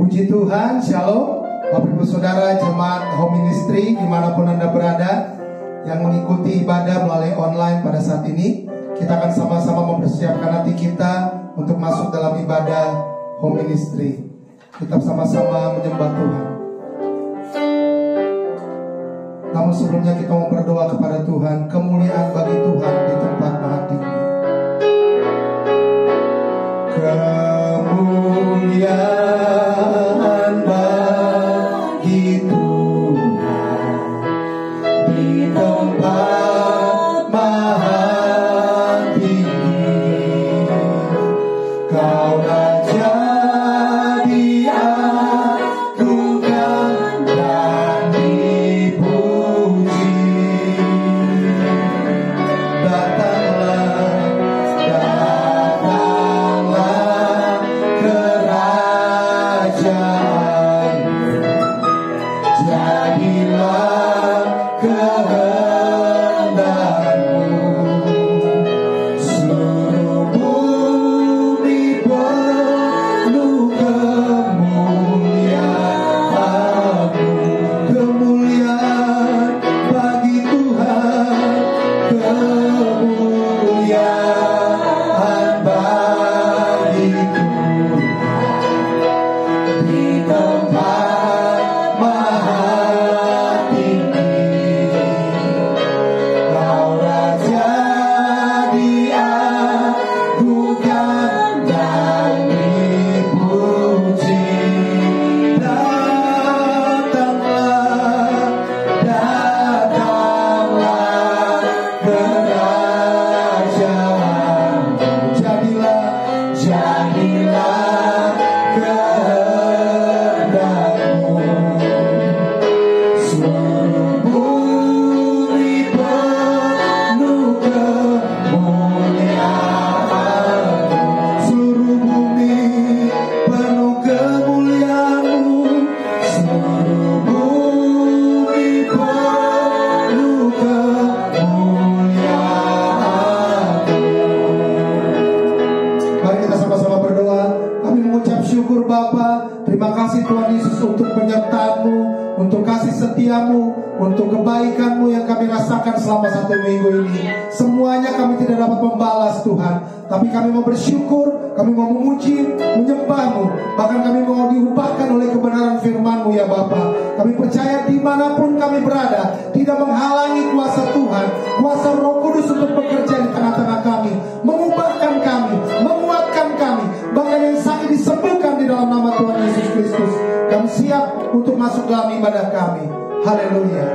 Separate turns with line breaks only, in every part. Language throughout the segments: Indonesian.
Puji Tuhan, Shalom Bapak Ibu Saudara Jemaat Home Ministry dimanapun Anda berada yang mengikuti ibadah melalui online pada saat ini. Kita akan sama-sama mempersiapkan hati kita untuk masuk dalam ibadah Home Ministry. Kita sama-sama menyembah Tuhan. Namun sebelumnya kita mau berdoa kepada Tuhan. Kemuliaan bagi Tuhan di tempat maha tinggi. Kemuliaan bagi Tuhan di tempat maha tinggi. Kau Raja diagungkan dan dipuji. Datanglah kerajaanmu, jadilah kehendakmu. Seluruh bumi penuh kemuliaan-Mu. Kemuliaan bagi Tuhan, kemuliaan bagi Tuhan di tempat maha tinggi. Kau Raja diagungkan dan dipuji. Datanglah kerajaanmu, jadilah kehendakmu. Seluruh bumi penuh kemuliaan-Mu. Seluruh bumi penuh kemuliaan-Mu. Seluruh bumi penuh kemuliaan-Mu. Mari kita sama-sama berdoa. Kami mengucap syukur Bapa. Terima kasih Tuhan Yesus untuk penyertaan-Mu, untuk kasih setia-Mu, untuk kebaikan-Mu yang kami rasakan selama 1 minggu ini. Semuanya kami tidak dapat membalas Tuhan, tapi kami mau bersyukur, kami mau memuji, menyembah-Mu. Bahkan kami mau diubahkan oleh kebenaran firman-Mu ya Bapa. Kami percaya dimanapun kami berada, tidak menghalangi kuasa Tuhan, kuasa Roh Kudus untuk bekerja di tengah-tengah kami, mengubahkan kami, menguatkan kami, bahkan yang sakit disembuhkan di dalam nama Tuhan Yesus Kristus. Kami siap untuk masuk dalam ibadah kami. Haleluya.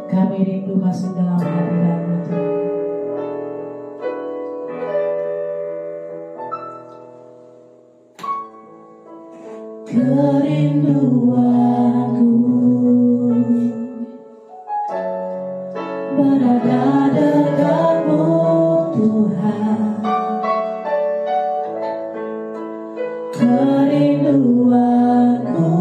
Kami rindu masuk dalam hadirat-Mu Tuhan. Kerinduanku berada dekat-Mu Tuhan. Kerinduanku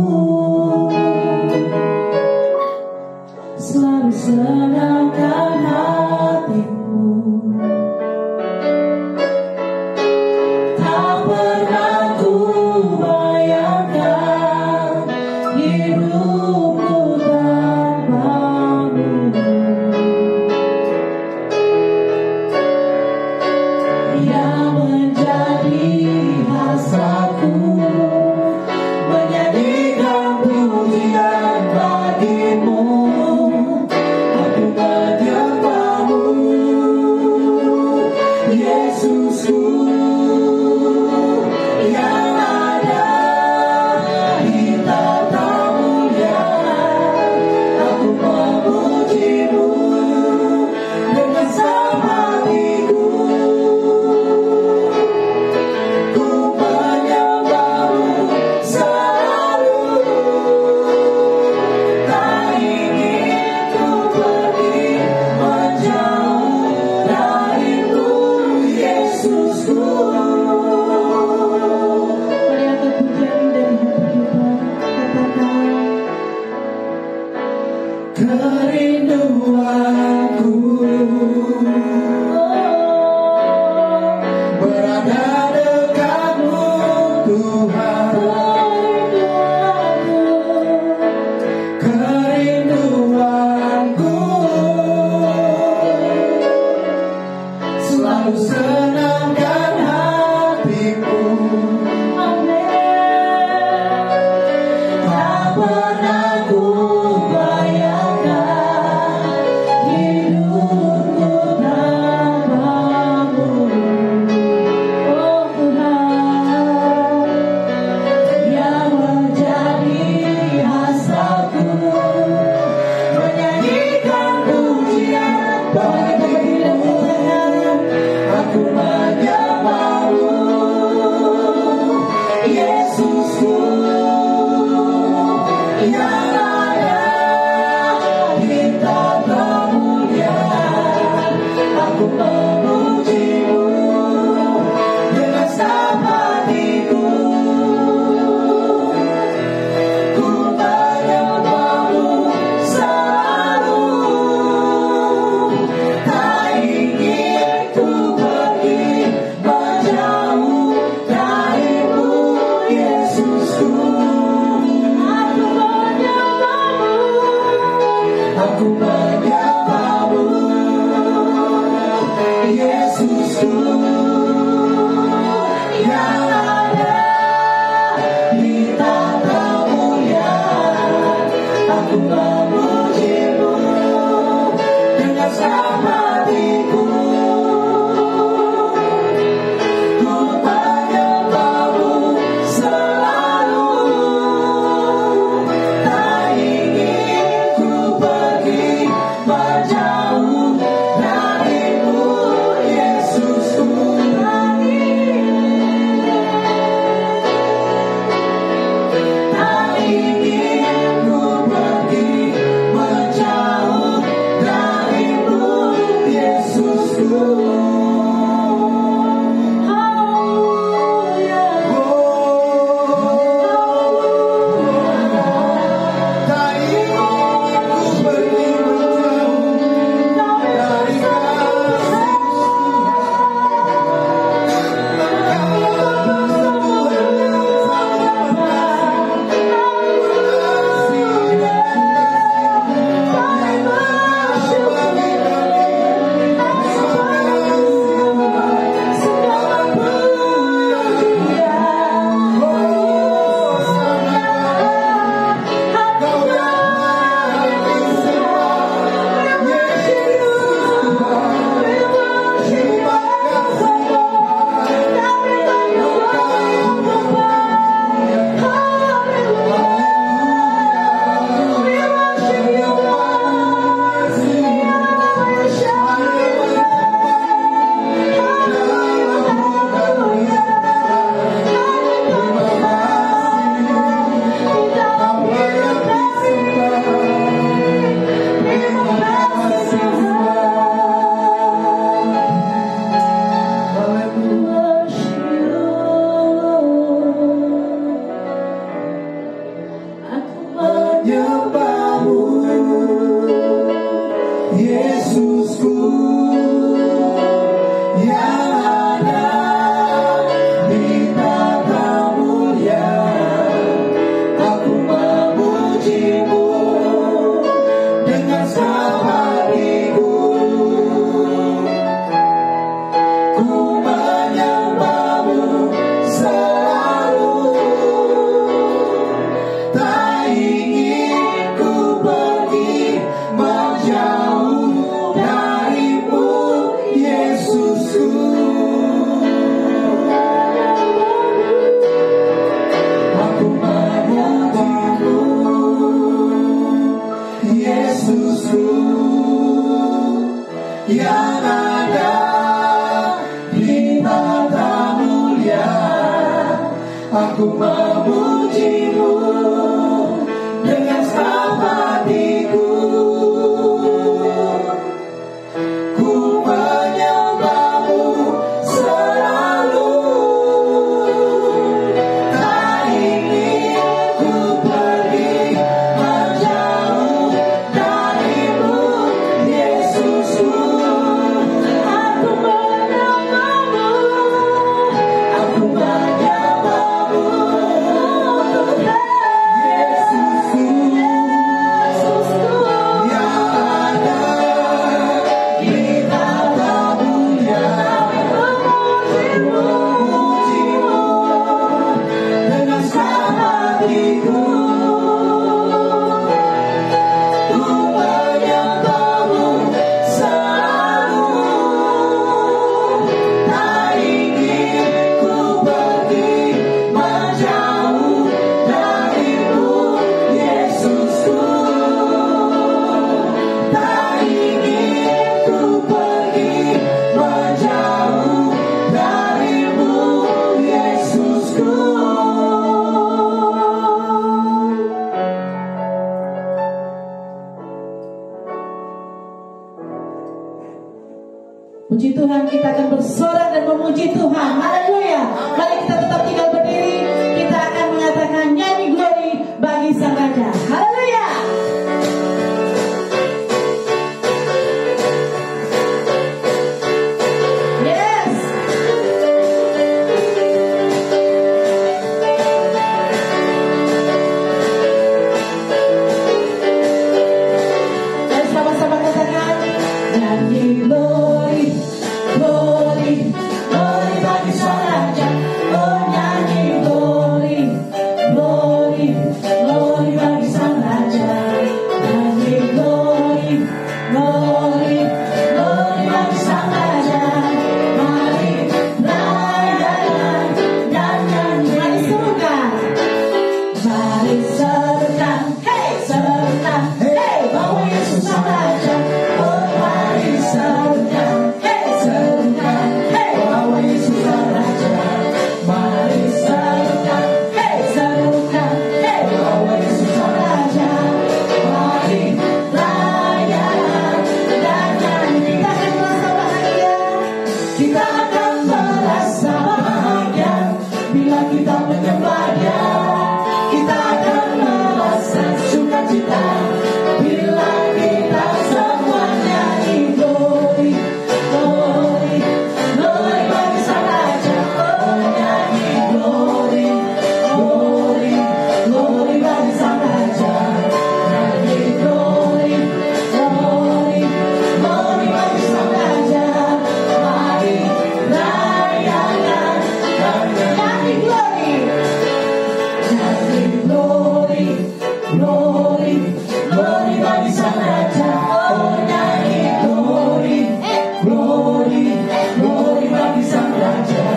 selalu senangkan hati-Mu. Tak pernah ku bayangkan hidupku tanpa-Mu. Yang menjadi hasratku
Aku memujimu dengan segenap hatiku. Ku menyembahmu selalu. Tak ingin ku pergi menjauh darimu, Yesusku. Aku menyembahmu, aku menyembahmu, Yesusku, Yesusku, yang ada di tatamu, yang memujimu dengan segenap hatiku. Ku menyembahmu selalu. Tak ingin ku pergi menjauh darimu, Yesusku. Tak ingin ku pergi menjauh darimu, Yesusku.
Puji Tuhan, kita akan bersorak dan memuji Tuhan. Haleluya. Mari kita tetap tinggal berdiri. Kita akan mengatakan nyanyi glory bagi Sang Raja. Haleluya. Yes. Dan sama-sama katakan nyanyi glory, glory, glory bagi Sang Raja. Oh nyanyi glory, glory, glory bagi Sang Raja. Nyanyi glory, glory, glory bagi Sang Raja. Mari rayakan dan nyanyi. Mari serukan, mari serukan, hey serukan, hey bahwa Yesus Sang Raja. Oh mari serukan, hey serukan, hey bahwa Yesus Sang Raja. Mari serukan, hey serukan, hey bahwa Yesus Sang Raja. Mari rayakan dan nyanyi. Kita akan merasa bahagia bila kita menyembah Dia. Kita akan merasa sukacita bila kita semua nyanyi glory, glory, glory bagi Sang Raja. Oh nyanyi glory, glory, glory bagi Sang Raja. Nyanyi glory, glory, glory bagi Sang Raja. Mari rayakan dan nyanyi glory. Nyanyi glory, glory, glory bagi Sang Raja. Oh nyanyi glory, glory, glory bagi Sang Raja.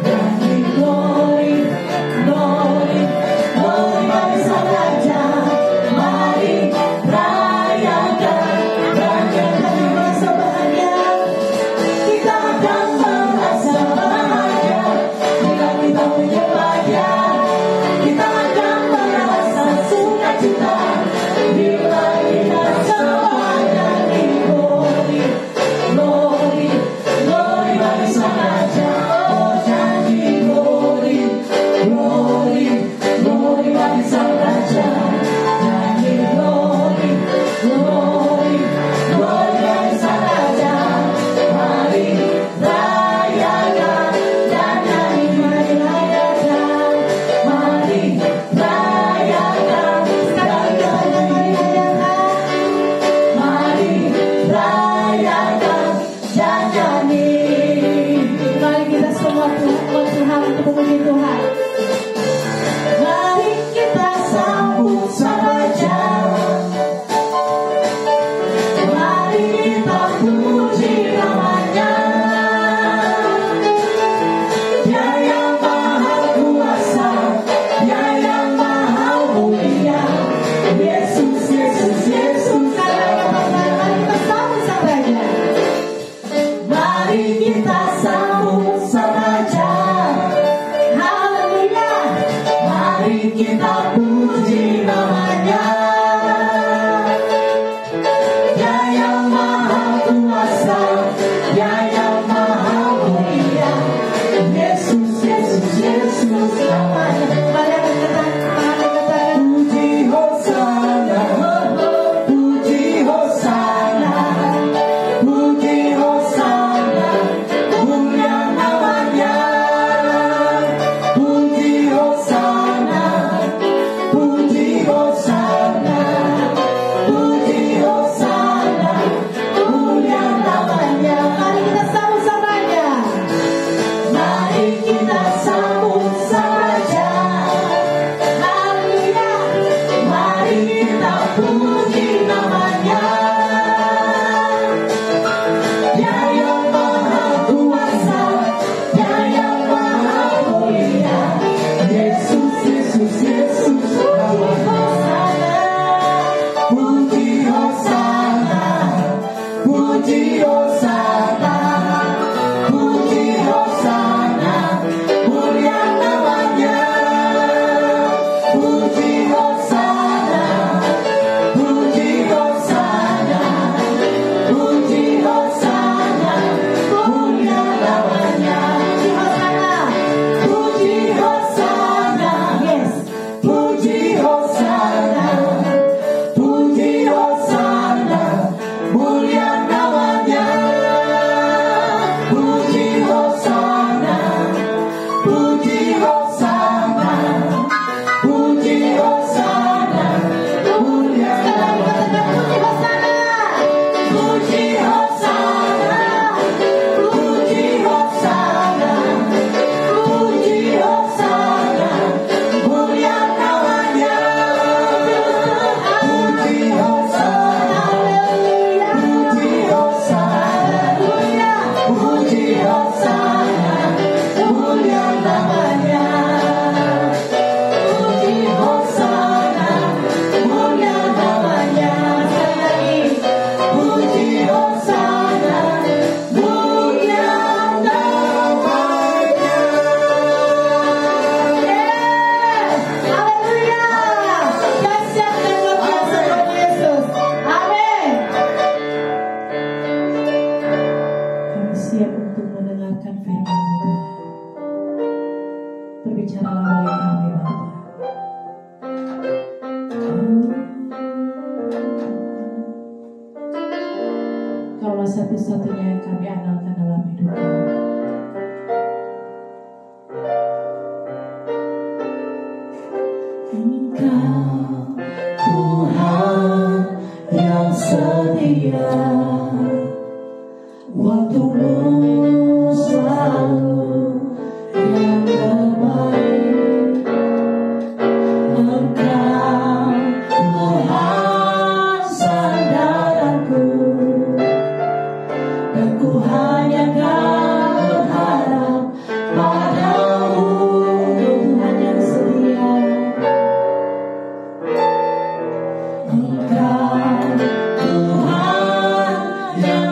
Nyanyi glory, glory, glory bagi Sang Raja. Mari rayakan dan nyanyi merasa bahagia. Kita akan merasa bahagia bila kita menyembah Dia. Kita akan merasa sukacita bila kita semua nyanyi glory, glory, glory bagi Sang Raja. Oh nyanyi glory, glory, glory bagi Sang Raja. Nyanyi glory, glory, glory bagi Sang Raja. Mari rayakan dan nyanyi, mari rayakan. kita puji namanya. Dia yang maha kuasa, Dia yang maha mulia. Yesus, Yesus, Yesus namanya. Mari kita katakan puji Hosana, puji Hosana, puji Hosana, mulia namanya. Puji Hosana, puji Hosana, puji Hosana, mulia namanya. Mari kita sambut sang Raja. Mari kita sambut sang Raja. Haleluya. Mari kita puji namanya. Dia yang maha kuasa, Dia yang maha mulia. Yesus, Yesus, Yesus namanya. Puji Hosana, puji Hosana, puji Hosana, mulia namanya. Puji Hosana, puji Hosana, puji Hosana, mulia namanya. Puji Hosana, yes. Puji Hosana, puji Hosana, mulia namanya. Puji Hosana, puji Hosana, puji Hosana, mulia namanya. Puji Hosana, puji Hosana, puji Hosana, mulia namanya. Puji Hosana, puji Hosana, puji Hosana, mulia namanya. Puji Hosana, mulia namanya. Sekali lagi. Puji Hosana, mulia namanya. Yes. Haleluya. Dahsyat dan luar biasa Tuhan Yesus. Amin. Kami siap untuk mendengarkan firman-Mu Tuhan. Berbicaralah oleh kami Bapa. Kaulah satu-satunya yang kami andalkan dalam hidup kami. Engkau Tuhan yang setia, waktu-Mu selalu yang terbaik. Engkau Tuhan sandaranku, dan ku hanya akan berharap pada-Mu. Tuhan yang setia, Engkau Tuhan yang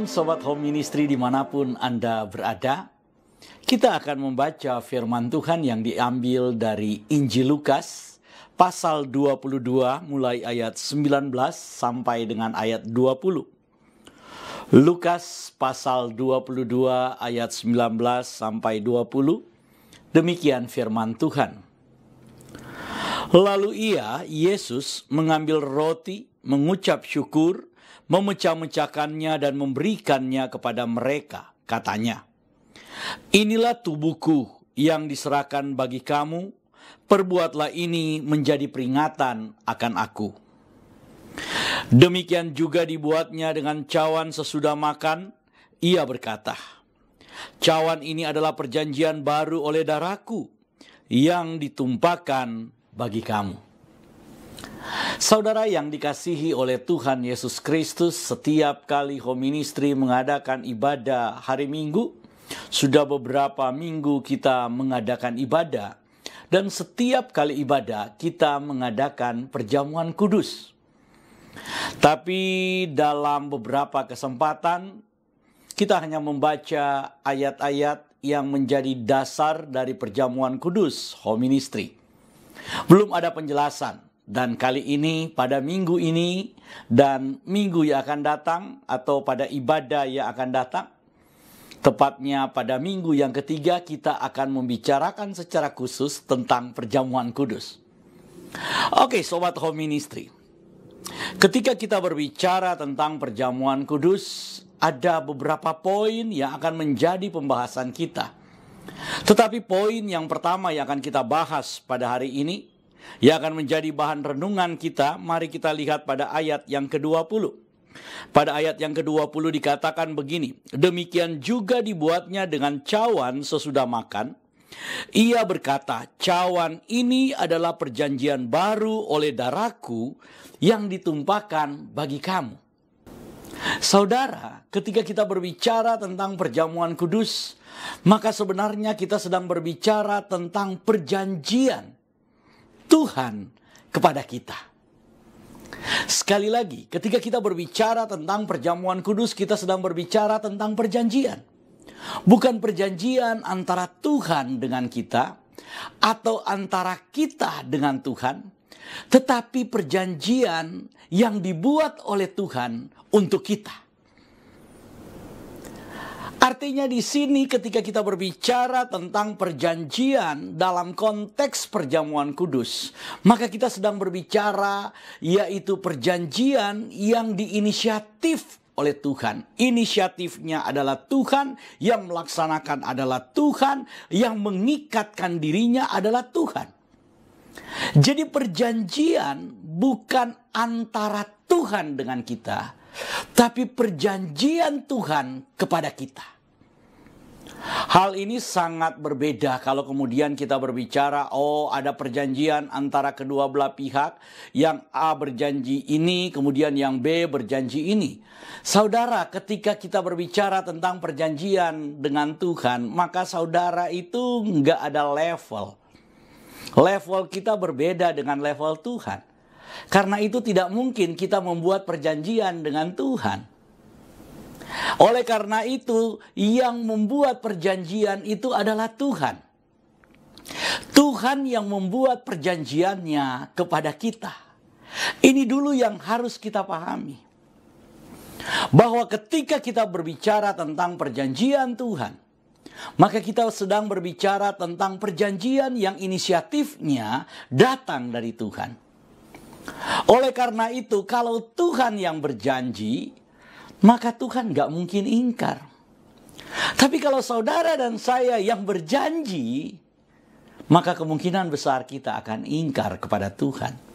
Sobat Home Ministry dimanapun Anda berada. Kita akan membaca firman Tuhan yang diambil dari Injil Lukas pasal 22 mulai ayat 19 sampai dengan ayat 20. Lukas pasal 22 ayat 19 sampai 20. Demikian firman Tuhan. Lalu Yesus mengambil roti, mengucap syukur, memecah-mecahkannya dan memberikannya kepada mereka. Katanya, "Inilah tubuhku yang diserahkan bagi kamu, perbuatlah ini menjadi peringatan akan aku." Demikian juga dibuatnya dengan cawan sesudah makan. Ia berkata, "Cawan ini adalah perjanjian baru oleh darahku yang ditumpahkan bagi kamu." Saudara yang dikasihi oleh Tuhan Yesus Kristus, setiap kali Home Ministry mengadakan ibadah hari Minggu, sudah beberapa minggu kita mengadakan ibadah, dan setiap kali ibadah kita mengadakan perjamuan kudus. Tapi dalam beberapa kesempatan kita hanya membaca ayat-ayat yang menjadi dasar dari perjamuan kudus Home Ministry. Belum ada penjelasan. Dan kali ini, pada minggu ini, dan minggu yang akan datang, atau pada ibadah yang akan datang, tepatnya pada minggu yang ketiga, kita akan membicarakan secara khusus tentang perjamuan kudus. Oke, Sobat Home Ministry. Ketika kita berbicara tentang perjamuan kudus, ada beberapa poin yang akan menjadi pembahasan kita. Tetapi poin yang pertama yang akan kita bahas pada hari ini, yang akan menjadi bahan renungan kita, mari kita lihat pada ayat yang ke-20. Pada ayat yang ke-20 dikatakan begini, "Demikian juga dibuatnya dengan cawan sesudah makan. Ia berkata, cawan ini adalah perjanjian baru oleh darahku yang ditumpahkan bagi kamu." Saudara, ketika kita berbicara tentang perjamuan kudus, maka sebenarnya kita sedang berbicara tentang perjanjian Tuhan kepada kita. Sekali lagi, ketika kita berbicara tentang perjamuan kudus, kita sedang berbicara tentang perjanjian. Bukan perjanjian antara Tuhan dengan kita, atau antara kita dengan Tuhan, tetapi perjanjian yang dibuat oleh Tuhan untuk kita. Artinya di sini ketika kita berbicara tentang perjanjian dalam konteks perjamuan kudus, maka kita sedang berbicara yaitu perjanjian yang diinisiatif oleh Tuhan. Inisiatifnya adalah Tuhan, yang melaksanakan adalah Tuhan, yang mengikatkan dirinya adalah Tuhan. Jadi perjanjian bukan antara Tuhan dengan kita, tapi perjanjian Tuhan kepada kita. Hal ini sangat berbeda kalau kemudian kita berbicara, ada perjanjian antara kedua belah pihak, yang A berjanji ini, kemudian yang B berjanji ini. Saudara, ketika kita berbicara tentang perjanjian dengan Tuhan, maka saudara itu nggak ada level. Level kita berbeda dengan level Tuhan. Karena itu tidak mungkin kita membuat perjanjian dengan Tuhan. Oleh karena itu, yang membuat perjanjian itu adalah Tuhan. Tuhan yang membuat perjanjiannya kepada kita. Ini dulu yang harus kita pahami. Bahwa ketika kita berbicara tentang perjanjian Tuhan, maka kita sedang berbicara tentang perjanjian yang inisiatifnya datang dari Tuhan. Oleh karena itu, kalau Tuhan yang berjanji, maka Tuhan gak mungkin ingkar. Tapi kalau saudara dan saya yang berjanji, maka kemungkinan besar kita akan ingkar kepada Tuhan.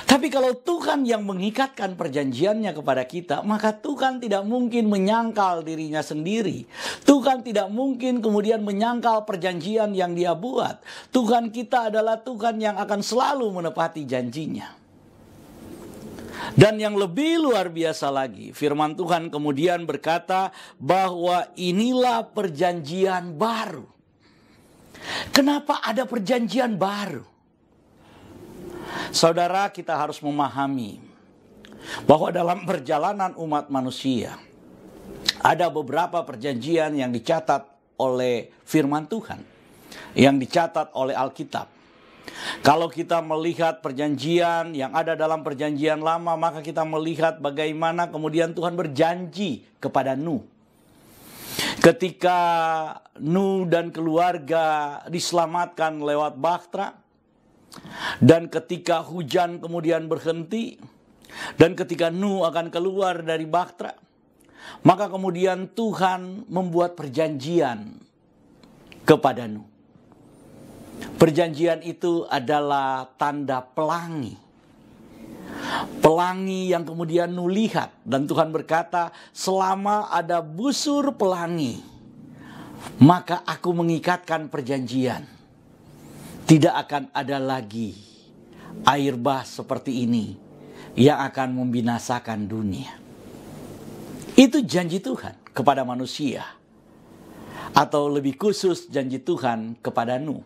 Tapi kalau Tuhan yang mengikatkan perjanjiannya kepada kita, maka Tuhan tidak mungkin menyangkal dirinya sendiri. Tuhan tidak mungkin kemudian menyangkal perjanjian yang Dia buat. Tuhan kita adalah Tuhan yang akan selalu menepati janjinya. Dan yang lebih luar biasa lagi, firman Tuhan kemudian berkata bahwa inilah perjanjian baru. Kenapa ada perjanjian baru? Saudara, kita harus memahami bahwa dalam perjalanan umat manusia, Ada beberapa perjanjian yang dicatat oleh firman Tuhan, yang dicatat oleh Alkitab. Kalau kita melihat perjanjian yang ada dalam perjanjian lama, maka kita melihat bagaimana kemudian Tuhan berjanji kepada Nuh. Ketika Nuh dan keluarga diselamatkan lewat bahtera, dan ketika hujan kemudian berhenti, dan ketika Nuh akan keluar dari bahtera, maka kemudian Tuhan membuat perjanjian kepada Nuh. Perjanjian itu adalah tanda pelangi. Pelangi yang kemudian Nuh lihat, dan Tuhan berkata, selama ada busur pelangi, maka aku mengikatkan perjanjian. Tidak akan ada lagi air bah seperti ini yang akan membinasakan dunia. Itu janji Tuhan kepada manusia. Atau lebih khusus janji Tuhan kepada Nuh.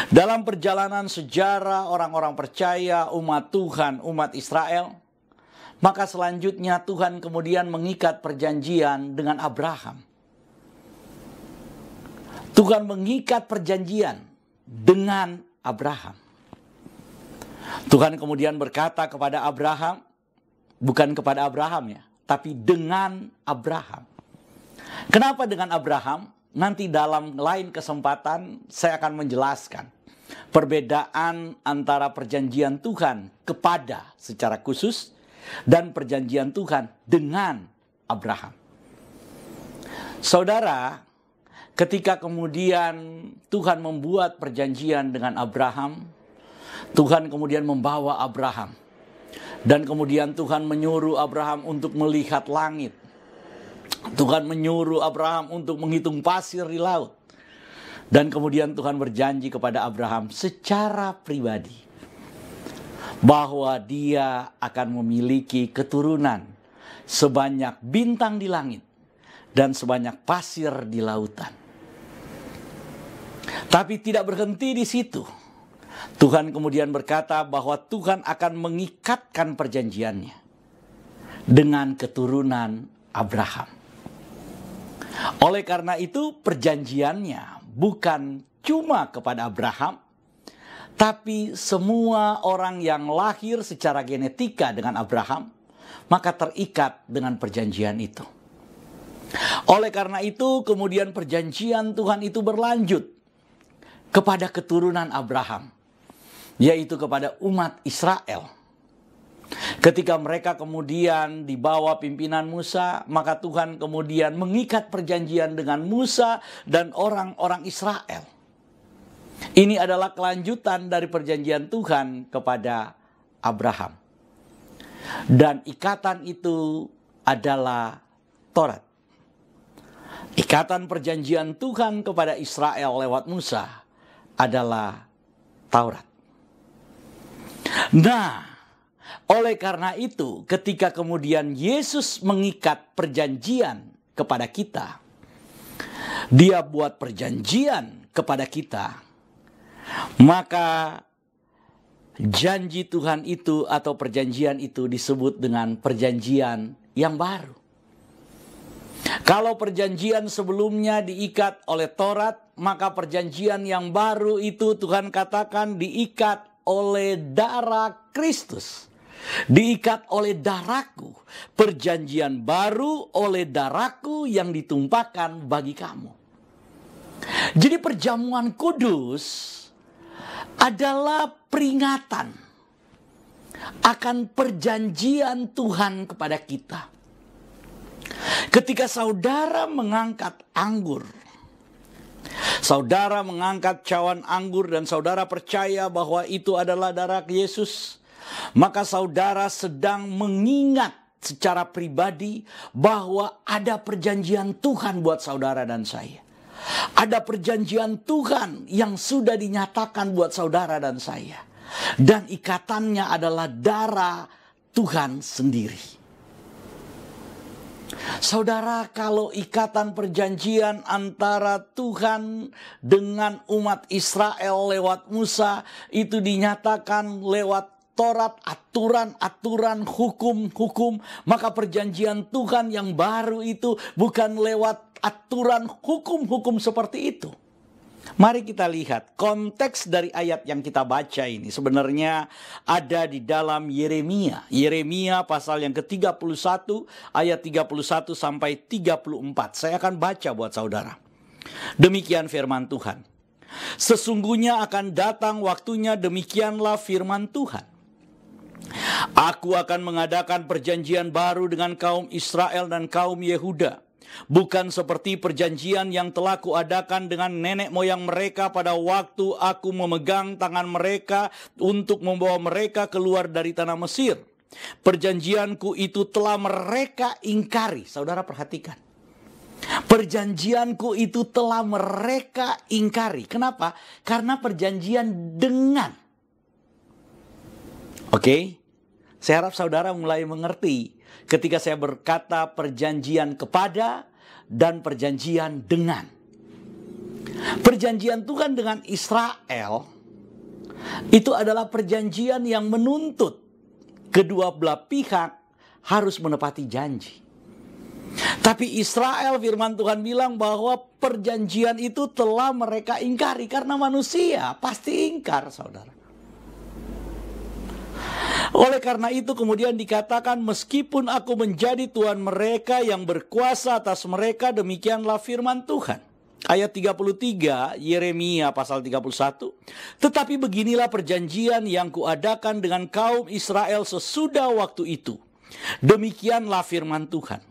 Dalam perjalanan sejarah orang-orang percaya, umat Tuhan, umat Israel, maka selanjutnya Tuhan kemudian mengikat perjanjian dengan Abraham. Tuhan mengikat perjanjian dengan Abraham. Tuhan kemudian berkata kepada Abraham, bukan kepada Abraham ya, tapi dengan Abraham. Kenapa dengan Abraham? Nanti dalam lain kesempatan saya akan menjelaskan perbedaan antara perjanjian Tuhan kepada secara khusus dan perjanjian Tuhan dengan Abraham. Saudara, ketika kemudian Tuhan membuat perjanjian dengan Abraham, Tuhan kemudian membawa Abraham. Dan kemudian Tuhan menyuruh Abraham untuk melihat langit. Tuhan menyuruh Abraham untuk menghitung pasir di laut. Dan kemudian Tuhan berjanji kepada Abraham secara pribadi bahwa dia akan memiliki keturunan sebanyak bintang di langit dan sebanyak pasir di lautan. Tapi tidak berhenti di situ. Tuhan kemudian berkata bahwa Tuhan akan mengikatkan perjanjiannya dengan keturunan Abraham. Oleh karena itu perjanjiannya bukan cuma kepada Abraham, tapi semua orang yang lahir secara genetika dengan Abraham, maka terikat dengan perjanjian itu. Oleh karena itu kemudian perjanjian Tuhan itu berlanjut kepada keturunan Abraham, yaitu kepada umat Israel. Ketika mereka kemudian di bawah pimpinan Musa, maka Tuhan kemudian mengikat perjanjian dengan Musa dan orang-orang Israel. Ini adalah kelanjutan dari perjanjian Tuhan kepada Abraham. Dan ikatan itu adalah Taurat. Ikatan perjanjian Tuhan kepada Israel lewat Musa adalah Taurat. Nah, oleh karena itu ketika kemudian Yesus mengikat perjanjian kepada kita, dia buat perjanjian kepada kita, maka janji Tuhan itu atau perjanjian itu disebut dengan perjanjian yang baru. Kalau perjanjian sebelumnya diikat oleh Taurat, maka perjanjian yang baru itu Tuhan katakan diikat oleh darah Kristus. Diikat oleh darahku. Perjanjian baru oleh darahku yang ditumpahkan bagi kamu. Jadi perjamuan kudus adalah peringatan akan perjanjian Tuhan kepada kita. Ketika saudara mengangkat anggur, saudara mengangkat cawan anggur dan saudara percaya bahwa itu adalah darah Yesus, maka saudara sedang mengingat secara pribadi bahwa ada perjanjian Tuhan buat saudara dan saya. Ada perjanjian Tuhan yang sudah dinyatakan buat saudara dan saya. Dan ikatannya adalah darah Tuhan sendiri. Saudara, kalau ikatan perjanjian antara Tuhan dengan umat Israel lewat Musa itu dinyatakan lewat Taurat, aturan-aturan, hukum-hukum. Maka perjanjian Tuhan yang baru itu bukan lewat aturan hukum-hukum seperti itu. Mari kita lihat konteks dari ayat yang kita baca ini sebenarnya ada di dalam Yeremia. Yeremia pasal yang ke-31 ayat 31 sampai 34. Saya akan baca buat saudara. Demikian firman Tuhan. Sesungguhnya akan datang waktunya, demikianlah firman Tuhan. Aku akan mengadakan perjanjian baru dengan kaum Israel dan kaum Yehuda. Bukan seperti perjanjian yang telah kuadakan dengan nenek moyang mereka pada waktu aku memegang tangan mereka untuk membawa mereka keluar dari tanah Mesir. Perjanjianku itu telah mereka ingkari. Saudara perhatikan. Perjanjianku itu telah mereka ingkari. Kenapa? Karena perjanjian dengan. Oke? Saya harap saudara mulai mengerti ketika saya berkata perjanjian kepada dan perjanjian dengan. Perjanjian Tuhan dengan Israel itu adalah perjanjian yang menuntut kedua belah pihak harus menepati janji. Tapi Israel, firman Tuhan bilang bahwa perjanjian itu telah mereka ingkari. Karena manusia pasti ingkar, saudara. Oleh karena itu kemudian dikatakan, meskipun aku menjadi Tuhan mereka yang berkuasa atas mereka, demikianlah firman Tuhan. Ayat 33, Yeremia pasal 31. Tetapi beginilah perjanjian yang kuadakan dengan kaum Israel sesudah waktu itu. Demikianlah firman Tuhan.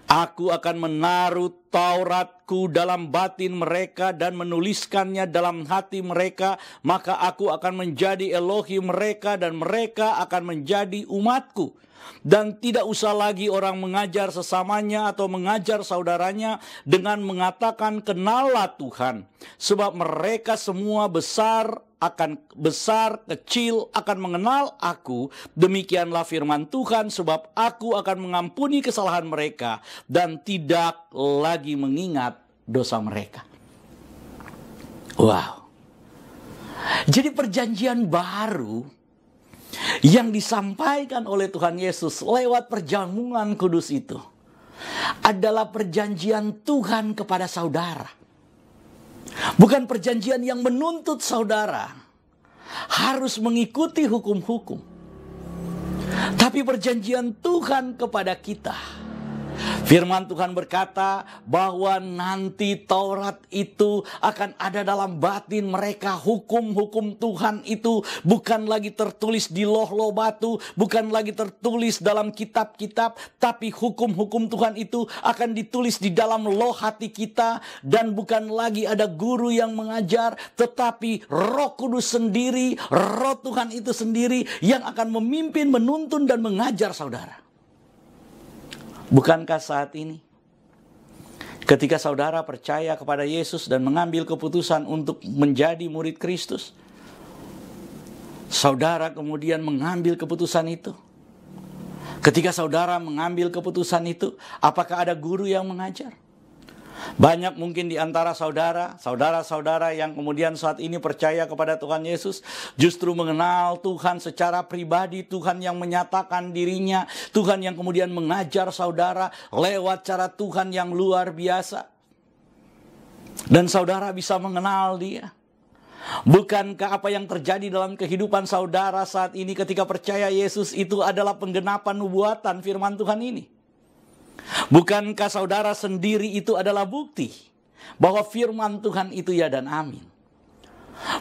Aku akan menaruh Tauratku dalam batin mereka dan menuliskannya dalam hati mereka. Maka aku akan menjadi Elohim mereka dan mereka akan menjadi umatku. Dan tidak usah lagi orang mengajar sesamanya atau mengajar saudaranya dengan mengatakan kenallah Tuhan. Sebab mereka semua besar, kecil akan mengenal aku. Demikianlah firman Tuhan, sebab aku akan mengampuni kesalahan mereka dan tidak lagi mengingat dosa mereka. Wow. Jadi perjanjian baru yang disampaikan oleh Tuhan Yesus lewat perjamuan kudus itu adalah perjanjian Tuhan kepada saudara. Bukan perjanjian yang menuntut saudara harus mengikuti hukum-hukum. Tapi perjanjian Tuhan kepada kita. Firman Tuhan berkata bahwa nanti Taurat itu akan ada dalam batin mereka. Hukum-hukum Tuhan itu bukan lagi tertulis di loh-loh batu, bukan lagi tertulis dalam kitab-kitab, tapi hukum-hukum Tuhan itu akan ditulis di dalam loh hati kita. Dan bukan lagi ada guru yang mengajar, tetapi Roh Kudus sendiri, Roh Tuhan itu sendiri yang akan memimpin, menuntun dan mengajar saudara. Bukankah saat ini ketika saudara percaya kepada Yesus dan mengambil keputusan untuk menjadi murid Kristus, saudara kemudian mengambil keputusan itu? Ketika saudara mengambil keputusan itu, apakah ada guru yang mengajar? Banyak mungkin di antara saudara-saudara yang kemudian saat ini percaya kepada Tuhan Yesus, justru mengenal Tuhan secara pribadi, Tuhan yang menyatakan dirinya, Tuhan yang kemudian mengajar saudara lewat cara Tuhan yang luar biasa. Dan saudara bisa mengenal Dia. Bukankah apa yang terjadi dalam kehidupan saudara saat ini ketika percaya Yesus itu adalah penggenapan nubuatan firman Tuhan ini? Bukankah saudara sendiri itu adalah bukti bahwa firman Tuhan itu ya dan amin?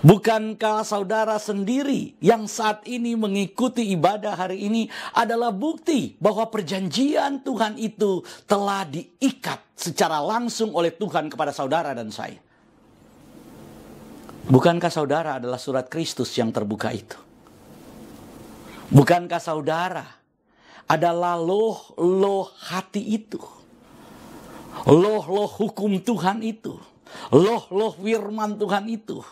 Bukankah saudara sendiri yang saat ini mengikuti ibadah hari ini adalah bukti bahwa perjanjian Tuhan itu telah diikat secara langsung oleh Tuhan kepada saudara dan saya? Bukankah saudara adalah surat Kristus yang terbuka itu? Bukankah saudara adalah loh hati itu, loh hukum Tuhan itu, loh firman Tuhan itu.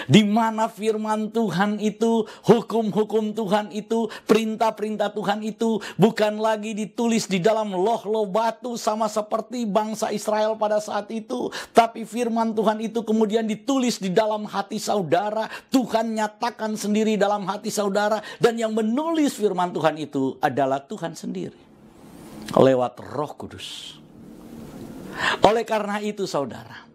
Di mana firman Tuhan itu, hukum-hukum Tuhan itu, perintah-perintah Tuhan itu bukan lagi ditulis di dalam loh batu sama seperti bangsa Israel pada saat itu. Tapi firman Tuhan itu kemudian ditulis di dalam hati saudara. Tuhan nyatakan sendiri dalam hati saudara. Dan yang menulis firman Tuhan itu adalah Tuhan sendiri. Lewat Roh Kudus. Oleh karena itu saudara,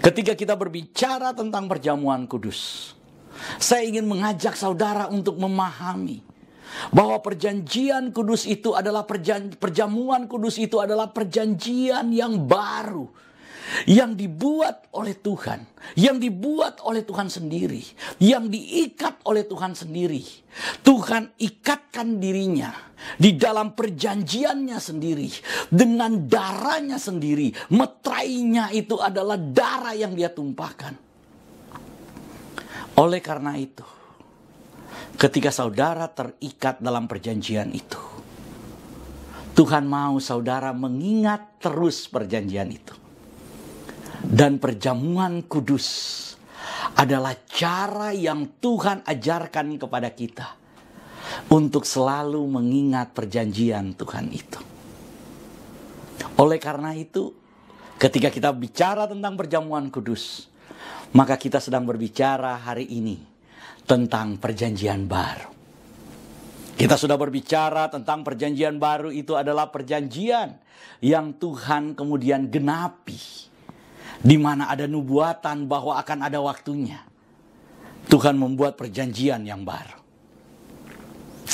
ketika kita berbicara tentang perjamuan kudus, saya ingin mengajak saudara untuk memahami bahwa perjanjian kudus itu adalah perjamuan kudus itu adalah perjanjian yang baru, yang dibuat oleh Tuhan, yang dibuat oleh Tuhan sendiri, yang diikat oleh Tuhan sendiri. Tuhan ikatkan dirinya di dalam perjanjiannya sendiri, dengan darahnya sendiri. Meterainya itu adalah darah yang dia tumpahkan. Oleh karena itu, ketika saudara terikat dalam perjanjian itu, Tuhan mau saudara mengingat terus perjanjian itu. Dan perjamuan kudus adalah cara yang Tuhan ajarkan kepada kita untuk selalu mengingat perjanjian Tuhan itu. Oleh karena itu, ketika kita bicara tentang perjamuan kudus, maka kita sedang berbicara hari ini tentang perjanjian baru. Kita sudah berbicara tentang perjanjian baru, itu adalah perjanjian yang Tuhan kemudian genapi. Di mana ada nubuatan bahwa akan ada waktunya. Tuhan membuat perjanjian yang baru.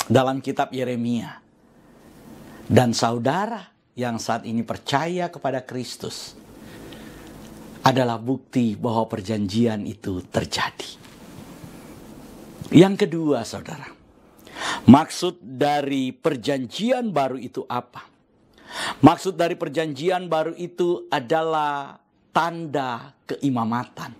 Dalam kitab Yeremia. Dan saudara yang saat ini percaya kepada Kristus adalah bukti bahwa perjanjian itu terjadi. Yang kedua saudara, maksud dari perjanjian baru itu apa? Maksud dari perjanjian baru itu adalah tanda keimamatan.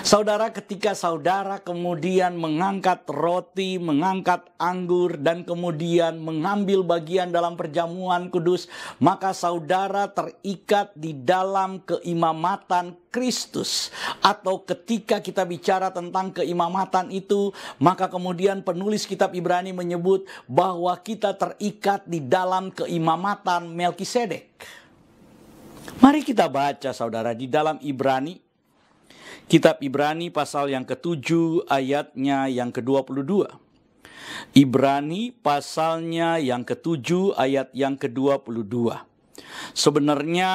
Saudara, ketika saudara kemudian mengangkat roti, mengangkat anggur, dan kemudian mengambil bagian dalam perjamuan kudus, maka saudara terikat di dalam keimamatan Kristus. Atau ketika kita bicara tentang keimamatan itu, maka kemudian penulis kitab Ibrani menyebut bahwa kita terikat di dalam keimamatan Melkisedek. Mari kita baca saudara di dalam Ibrani, kitab Ibrani pasal yang ke-7 ayatnya yang ke-22. Ibrani pasalnya yang ke-7 ayat yang ke-22. Sebenarnya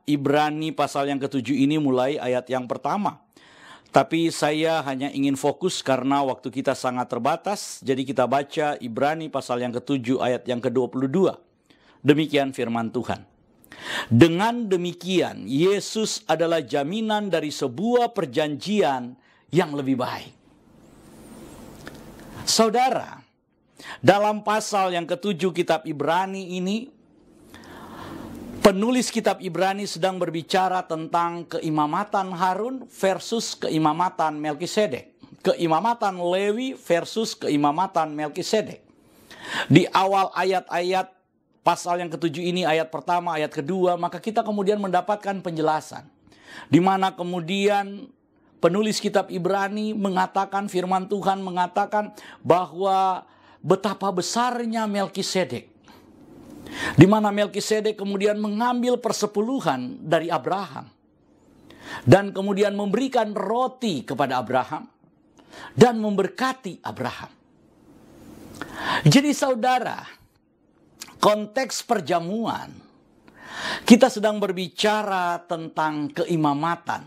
Ibrani pasal yang ke-7 ini mulai ayat yang pertama. Tapi saya hanya ingin fokus karena waktu kita sangat terbatas. Jadi kita baca Ibrani pasal yang ke-7 ayat yang ke-22. Demikian firman Tuhan. Dengan demikian, Yesus adalah jaminan dari sebuah perjanjian yang lebih baik. Saudara, dalam pasal yang ke-7 kitab Ibrani ini, penulis kitab Ibrani sedang berbicara tentang keimamatan Harun versus keimamatan Melkisedek. Keimamatan Lewi versus keimamatan Melkisedek. Di awal ayat-ayat pasal yang ke-7 ini, ayat pertama, ayat kedua, maka kita kemudian mendapatkan penjelasan. Di mana kemudian penulis kitab Ibrani mengatakan, firman Tuhan mengatakan bahwa betapa besarnya Melkisedek. Di mana Melkisedek kemudian mengambil persepuluhan dari Abraham. Dan kemudian memberikan roti kepada Abraham. Dan memberkati Abraham. Jadi saudara, konteks perjamuan, kita sedang berbicara tentang keimamatan.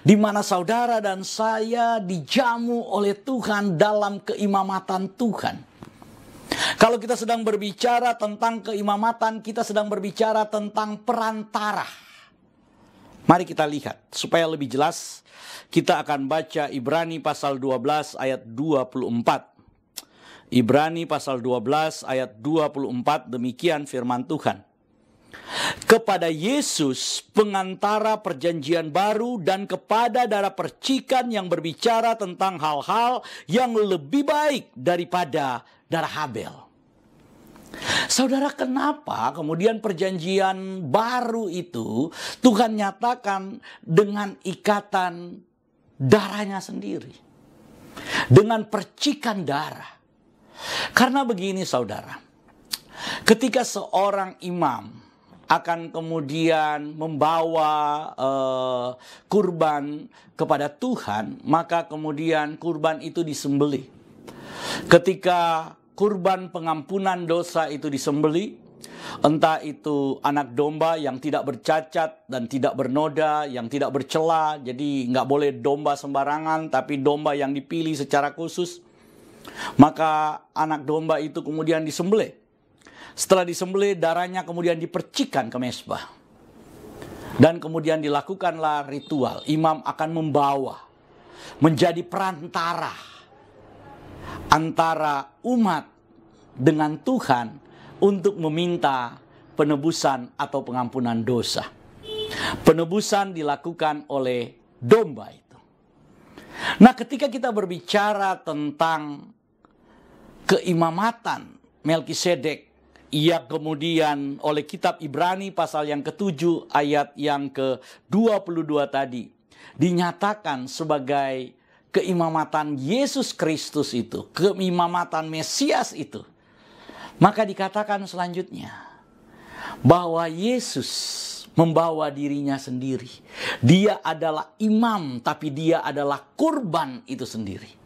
Di mana saudara dan saya dijamu oleh Tuhan dalam keimamatan Tuhan. Kalau kita sedang berbicara tentang keimamatan, kita sedang berbicara tentang perantara. Mari kita lihat, supaya lebih jelas, kita akan baca Ibrani pasal 12 ayat 24. Ibrani pasal 12 ayat 24, demikian firman Tuhan. Kepada Yesus pengantara perjanjian baru dan kepada darah percikan yang berbicara tentang hal-hal yang lebih baik daripada darah Habel. Saudara, kenapa kemudian perjanjian baru itu Tuhan nyatakan dengan ikatan darahnya sendiri, dengan percikan darah? Karena begini saudara, ketika seorang imam akan kemudian membawa kurban kepada Tuhan, maka kemudian kurban itu disembelih. Ketika kurban pengampunan dosa itu disembelih, entah itu anak domba yang tidak bercacat dan tidak bernoda, yang tidak bercela, jadi nggak boleh domba sembarangan, tapi domba yang dipilih secara khusus, maka anak domba itu kemudian disembelih. Setelah disembelih, darahnya kemudian dipercikan ke mezbah. Dan kemudian dilakukanlah ritual. Imam akan membawa, menjadi perantara antara umat dengan Tuhan untuk meminta penebusan atau pengampunan dosa. Penebusan dilakukan oleh domba itu. Nah, ketika kita berbicara tentang keimamatan Melkisedek, ia kemudian oleh kitab Ibrani pasal yang ke-7 ayat yang ke-22 tadi dinyatakan sebagai keimamatan Yesus Kristus itu, keimamatan Mesias itu. Maka dikatakan selanjutnya bahwa Yesus membawa dirinya sendiri. Dia adalah imam, tapi dia adalah kurban itu sendiri.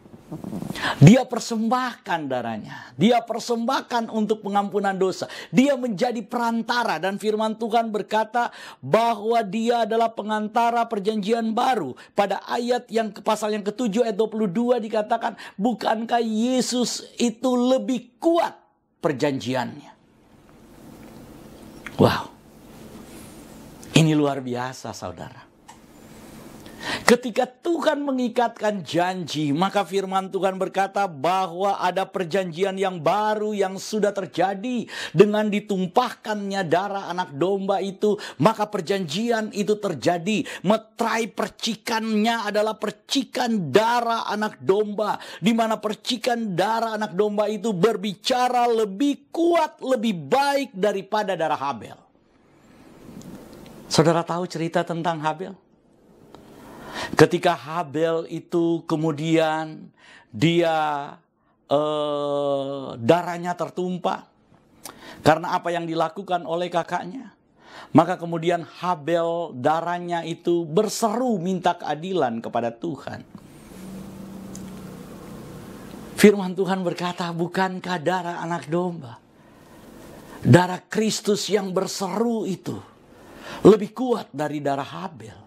Dia persembahkan darahnya. Dia persembahkan untuk pengampunan dosa. Dia menjadi perantara. Dan firman Tuhan berkata bahwa dia adalah pengantara perjanjian baru. Pada ayat yang pasal yang ke-7 ayat 22 dikatakan, bukankah Yesus itu lebih kuat perjanjiannya? Wow. Ini luar biasa saudara. Ketika Tuhan mengikatkan janji, maka firman Tuhan berkata bahwa ada perjanjian yang baru yang sudah terjadi dengan ditumpahkannya darah anak domba itu. Maka perjanjian itu terjadi. Meterai percikannya adalah percikan darah anak domba, di mana percikan darah anak domba itu berbicara lebih kuat, lebih baik daripada darah Habel. Saudara tahu cerita tentang Habel? Ketika Habel itu kemudian dia darahnya tertumpah karena apa yang dilakukan oleh kakaknya, maka kemudian Habel darahnya itu berseru minta keadilan kepada Tuhan. Firman Tuhan berkata, bukankah darah anak domba, darah Kristus yang berseru itu lebih kuat dari darah Habel?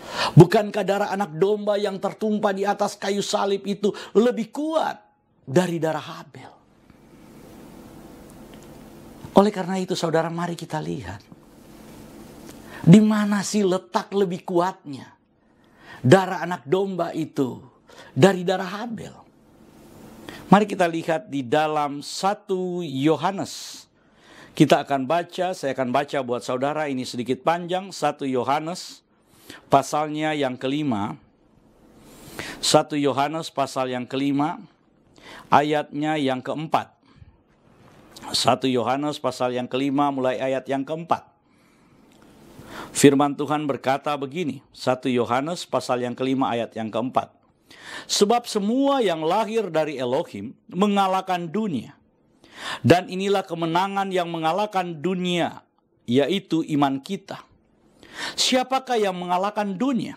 Bukankah darah anak domba yang tertumpah di atas kayu salib itu lebih kuat dari darah Habel? Oleh karena itu saudara, mari kita lihat di mana sih letak lebih kuatnya darah anak domba itu dari darah Habel. Mari kita lihat di dalam 1 Yohanes. Kita akan baca, saya akan baca buat saudara, ini sedikit panjang. 1 Yohanes pasalnya yang kelima. 1 Yohanes pasal yang kelima, ayatnya yang keempat. 1 Yohanes pasal yang kelima mulai ayat yang keempat. Firman Tuhan berkata begini, 1 Yohanes pasal yang kelima ayat yang keempat. Sebab semua yang lahir dari Elohim mengalahkan dunia. Dan inilah kemenangan yang mengalahkan dunia, yaitu iman kita. Siapakah yang mengalahkan dunia?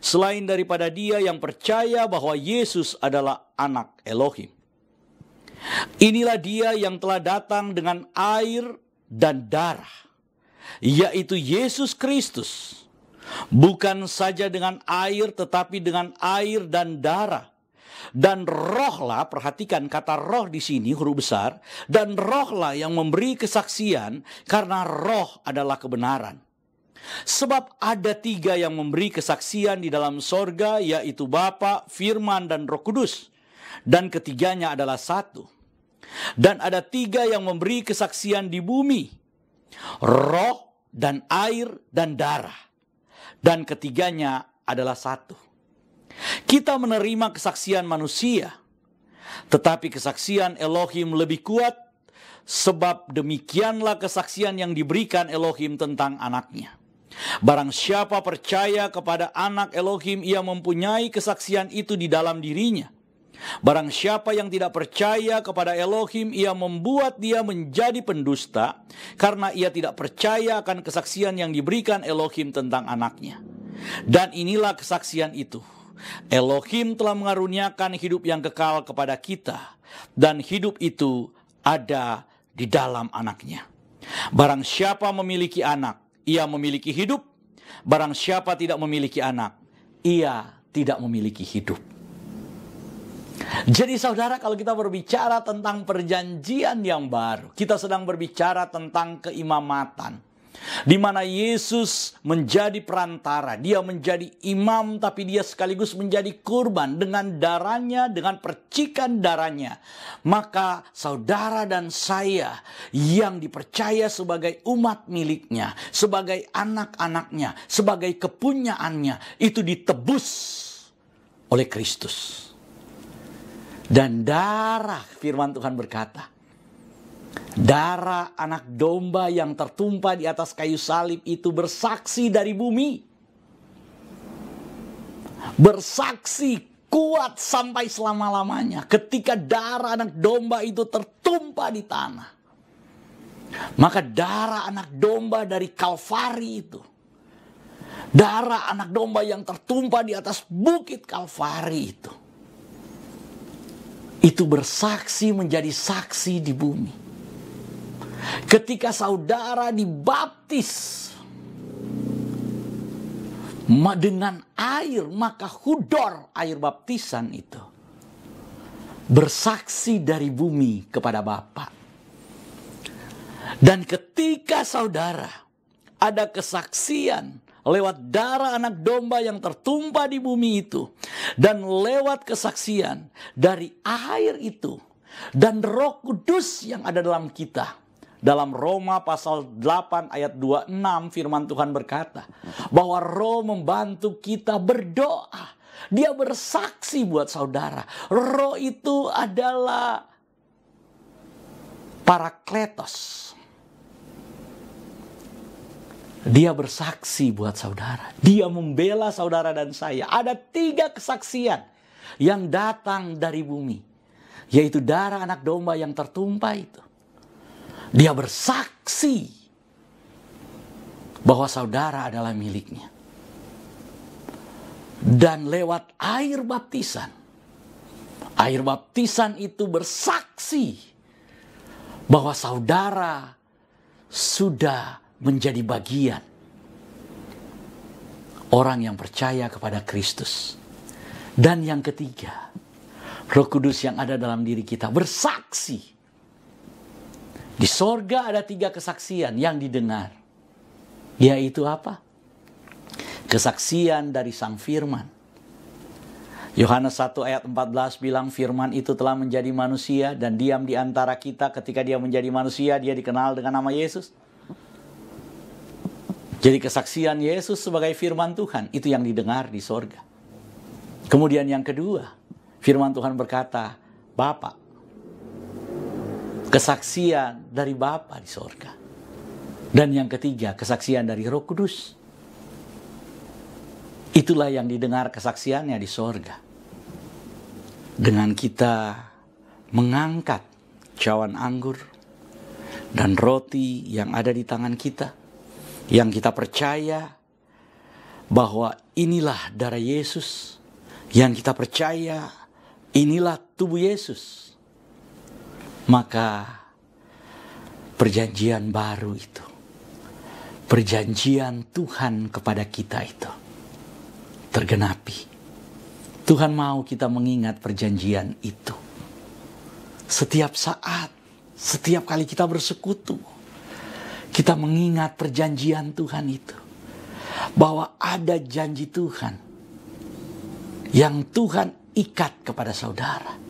Selain daripada dia yang percaya bahwa Yesus adalah anak Elohim. Inilah dia yang telah datang dengan air dan darah, yaitu Yesus Kristus. Bukan saja dengan air, tetapi dengan air dan darah. Dan rohlah, perhatikan kata roh di sini huruf besar, dan rohlah yang memberi kesaksian, karena roh adalah kebenaran. Sebab ada 3 yang memberi kesaksian di dalam sorga, yaitu Bapa, Firman, dan Roh Kudus. Dan ketiganya adalah satu. Dan ada 3 yang memberi kesaksian di bumi, roh, dan air, dan darah. Dan ketiganya adalah satu. Kita menerima kesaksian manusia, tetapi kesaksian Elohim lebih kuat. sebab demikianlah kesaksian yang diberikan Elohim tentang anaknya. Barang siapa percaya kepada anak Elohim, ia mempunyai kesaksian itu di dalam dirinya. Barang siapa yang tidak percaya kepada Elohim, ia membuat dia menjadi pendusta, karena ia tidak percaya akan kesaksian yang diberikan Elohim tentang anaknya. Dan inilah kesaksian itu: Elohim telah mengaruniakan hidup yang kekal kepada kita, dan hidup itu ada di dalam anaknya. Barang siapa memiliki anak, ia memiliki hidup. Barang siapa tidak memiliki anak, ia tidak memiliki hidup. Jadi saudara, kalau kita berbicara tentang perjanjian yang baru, kita sedang berbicara tentang keimamatan, di mana Yesus menjadi perantara. Dia menjadi imam, tapi dia sekaligus menjadi kurban. Dengan darahnya, dengan percikan darahnya, maka saudara dan saya yang dipercaya sebagai umat miliknya, sebagai anak-anaknya, sebagai kepunyaannya, itu ditebus oleh Kristus. Dan darah, firman Tuhan berkata, darah anak domba yang tertumpah di atas kayu salib itu bersaksi dari bumi. Bersaksi kuat sampai selama-lamanya. Ketika darah anak domba itu tertumpah di tanah, maka darah anak domba dari Kalvari itu, darah anak domba yang tertumpah di atas bukit Kalvari itu bersaksi, menjadi saksi di bumi. Ketika saudara dibaptis dengan air, maka hudor, air baptisan itu, bersaksi dari bumi kepada Bapa. Dan ketika saudara ada kesaksian lewat darah anak domba yang tertumpah di bumi itu, dan lewat kesaksian dari air itu dan Roh Kudus yang ada dalam kita. Dalam Roma pasal 8 ayat 26 firman Tuhan berkata bahwa Roh membantu kita berdoa. Dia bersaksi buat saudara. Roh itu adalah Parakletos. Dia bersaksi buat saudara. Dia membela saudara dan saya. Ada 3 kesaksian yang datang dari bumi, yaitu darah anak domba yang tertumpah itu. Dia bersaksi bahwa saudara adalah miliknya. Dan lewat air baptisan, air baptisan itu bersaksi bahwa saudara sudah menjadi bagian orang yang percaya kepada Kristus. Dan yang ketiga, Roh Kudus yang ada dalam diri kita bersaksi. Di sorga ada 3 kesaksian yang didengar. Yaitu apa? Kesaksian dari Sang Firman. Yohanes 1 ayat 14 bilang firman itu telah menjadi manusia dan diam di antara kita. Ketika dia menjadi manusia, dia dikenal dengan nama Yesus. Jadi kesaksian Yesus sebagai firman Tuhan itu yang didengar di sorga. Kemudian yang kedua, firman Tuhan berkata, Bapa. Kesaksian dari Bapa di sorga. Dan yang ketiga, kesaksian dari Roh Kudus. Itulah yang didengar kesaksiannya di sorga. Dengan kita mengangkat cawan anggur dan roti yang ada di tangan kita, yang kita percaya bahwa inilah darah Yesus, yang kita percaya inilah tubuh Yesus, maka perjanjian baru itu, perjanjian Tuhan kepada kita itu tergenapi. Tuhan mau kita mengingat perjanjian itu. Setiap saat, setiap kali kita bersekutu, kita mengingat perjanjian Tuhan itu. Bahwa ada janji Tuhan yang Tuhan ikat kepada saudara.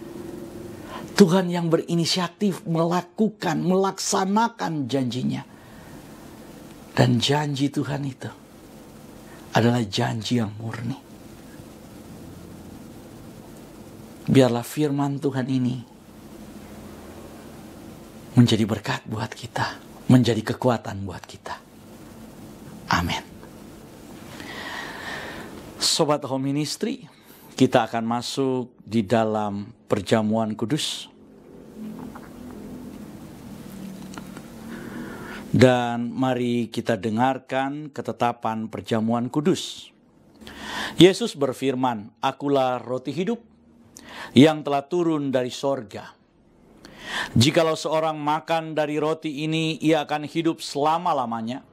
Tuhan yang berinisiatif melakukan, melaksanakan janjinya. Dan janji Tuhan itu adalah janji yang murni. Biarlah firman Tuhan ini menjadi berkat buat kita, menjadi kekuatan buat kita. Amin. Sobat Home Ministry, kita akan masuk di dalam perjamuan kudus. Dan mari kita dengarkan ketetapan perjamuan kudus. Yesus berfirman, "Akulah roti hidup yang telah turun dari sorga. Jikalau seorang makan dari roti ini, ia akan hidup selama-lamanya.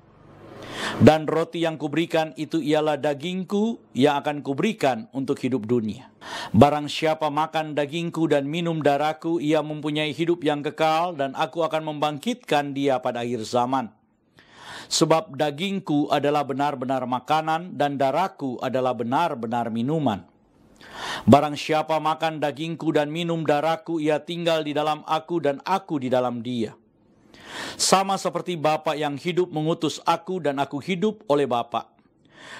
Dan roti yang kuberikan itu ialah dagingku yang akan kuberikan untuk hidup dunia. Barang siapa makan dagingku dan minum darahku, ia mempunyai hidup yang kekal, dan aku akan membangkitkan dia pada akhir zaman. Sebab dagingku adalah benar-benar makanan, dan darahku adalah benar-benar minuman. Barang siapa makan dagingku dan minum darahku, ia tinggal di dalam aku dan aku di dalam dia. Sama seperti Bapa yang hidup mengutus aku dan aku hidup oleh Bapa.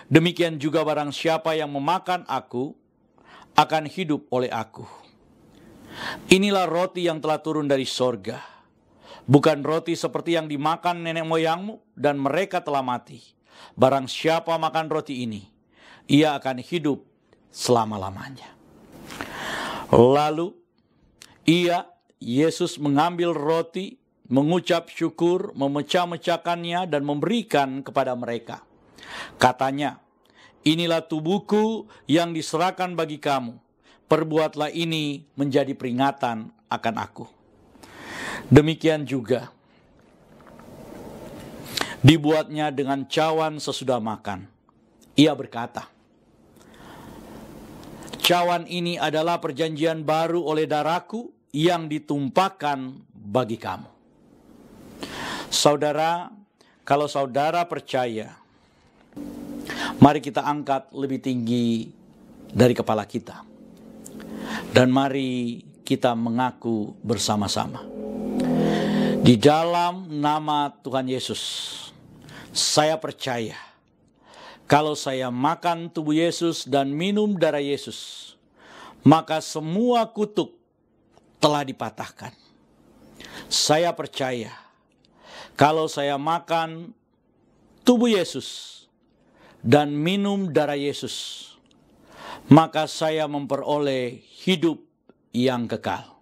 Demikian juga barang siapa yang memakan aku akan hidup oleh aku. Inilah roti yang telah turun dari sorga. Bukan roti seperti yang dimakan nenek moyangmu dan mereka telah mati. Barang siapa makan roti ini, ia akan hidup selama-lamanya." Lalu Yesus mengambil roti, mengucap syukur, memecah-mecahkannya dan memberikan kepada mereka. Katanya, "Inilah tubuhku yang diserahkan bagi kamu. Perbuatlah ini menjadi peringatan akan aku." Demikian juga dibuatnya dengan cawan sesudah makan. Ia berkata, "Cawan ini adalah perjanjian baru oleh darahku yang ditumpahkan bagi kamu." Saudara, kalau saudara percaya, mari kita angkat lebih tinggi dari kepala kita. Dan mari kita mengaku bersama-sama. Di dalam nama Tuhan Yesus, saya percaya kalau saya makan tubuh Yesus dan minum darah Yesus, maka semua kutuk telah dipatahkan. Saya percaya kalau saya makan tubuh Yesus dan minum darah Yesus, maka saya memperoleh hidup yang kekal.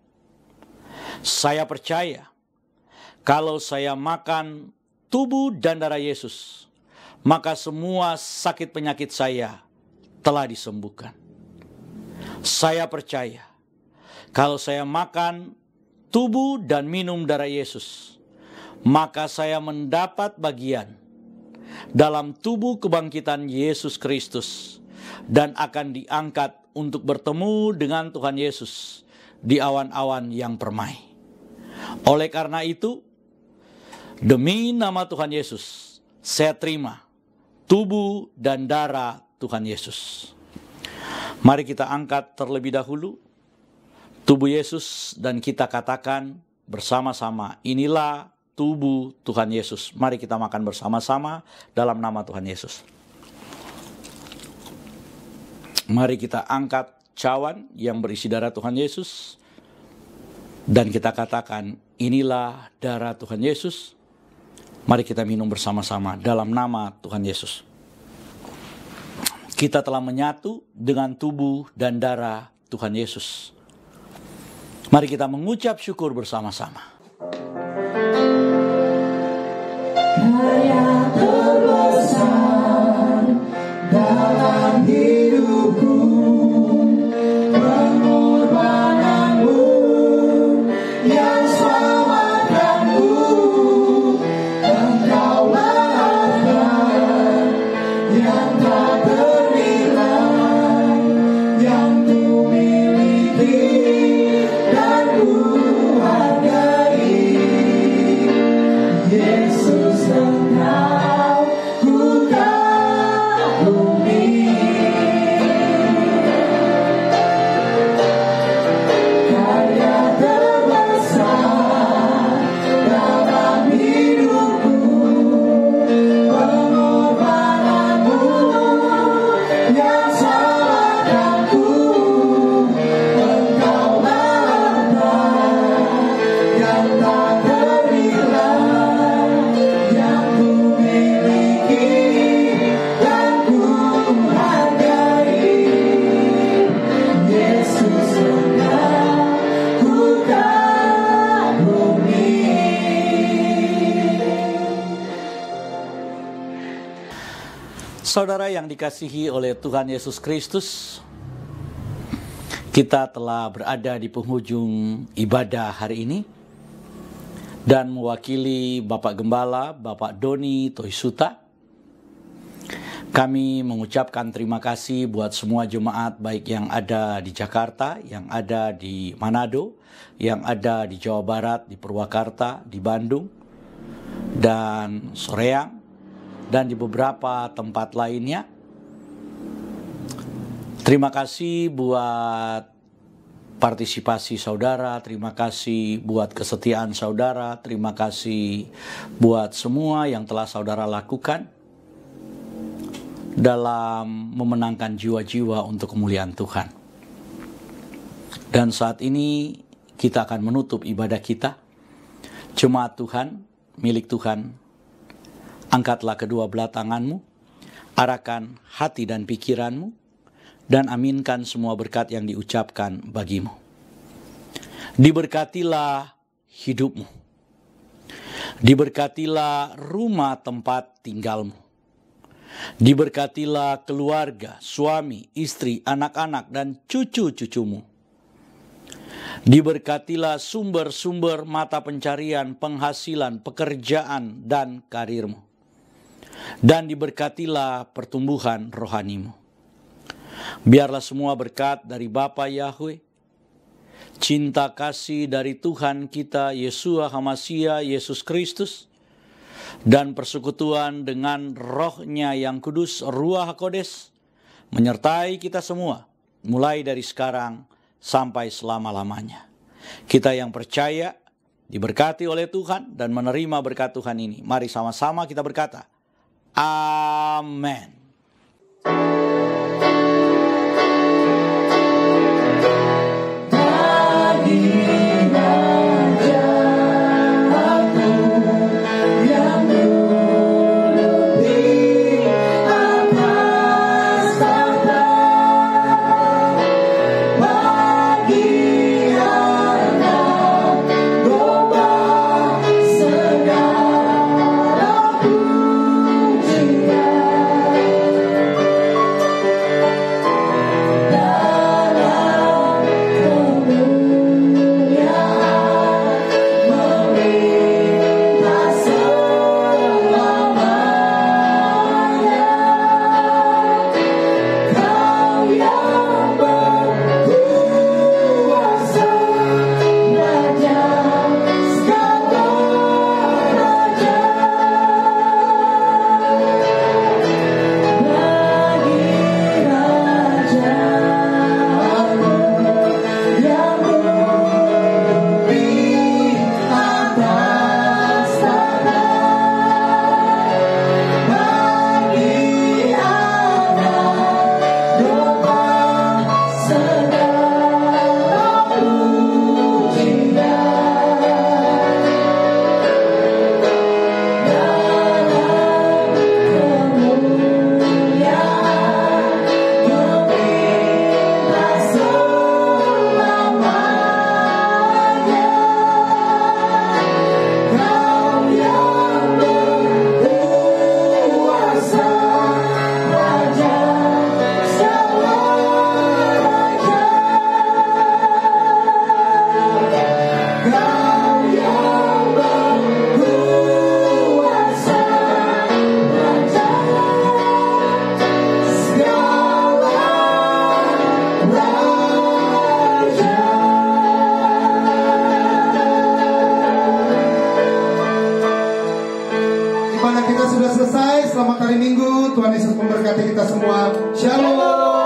Saya percaya kalau saya makan tubuh dan darah Yesus, maka semua sakit penyakit saya telah disembuhkan. Saya percaya kalau saya makan tubuh dan minum darah Yesus, maka saya mendapat bagian dalam tubuh kebangkitan Yesus Kristus dan akan diangkat untuk bertemu dengan Tuhan Yesus di awan-awan yang permai. Oleh karena itu, demi nama Tuhan Yesus, saya terima tubuh dan darah Tuhan Yesus. Mari kita angkat terlebih dahulu tubuh Yesus dan kita katakan bersama-sama, "Inilah tubuh Tuhan Yesus." Mari kita makan bersama-sama dalam nama Tuhan Yesus. Mari kita angkat cawan yang berisi darah Tuhan Yesus dan kita katakan, "Inilah darah Tuhan Yesus." Mari kita minum bersama-sama dalam nama Tuhan Yesus. Kita telah menyatu dengan tubuh dan darah Tuhan Yesus. Mari kita mengucap syukur bersama-sama.
Karya terbesar dalam hidupku, pengorbananmu yang selamatkanku, Engkaulah harga yang tak ternilai, yang ku miliki dan ku hargai. Yesus Engkau
Saudara yang dikasihi oleh Tuhan Yesus Kristus, kita telah berada di penghujung ibadah hari ini, dan mewakili Bapak Gembala, Bapak Doni Toisuta, kami mengucapkan terima kasih buat semua jemaat baik yang ada di Jakarta, yang ada di Manado, yang ada di Jawa Barat, di Purwakarta, di Bandung, dan Soreang, dan di beberapa tempat lainnya. Terima kasih buat partisipasi saudara, terima kasih buat kesetiaan saudara, terima kasih buat semua yang telah saudara lakukan dalam memenangkan jiwa-jiwa untuk kemuliaan Tuhan. Dan saat ini kita akan menutup ibadah kita. Jemaat Tuhan, milik Tuhan, angkatlah kedua belah tanganmu, arahkan hati dan pikiranmu, dan aminkan semua berkat yang diucapkan bagimu. Diberkatilah hidupmu. Diberkatilah rumah tempat tinggalmu. Diberkatilah keluarga, suami, istri, anak-anak, dan cucu-cucumu. Diberkatilah sumber-sumber mata pencarian, penghasilan, pekerjaan, dan karirmu. Dan diberkatilah pertumbuhan rohanimu. Biarlah semua berkat dari Bapa Yahweh, cinta kasih dari Tuhan kita Yeshua HaMashiach Yesus Kristus, dan persekutuan dengan Roh-Nya yang kudus, Ruach HaKodes, menyertai kita semua, mulai dari sekarang sampai selama-lamanya. Kita yang percaya, diberkati oleh Tuhan, dan menerima berkat Tuhan ini. Mari sama-sama kita berkata, Amin.
Ibadah kita sudah selesai. Selamat hari Minggu. Tuhan Yesus memberkati kita semua. Shalom.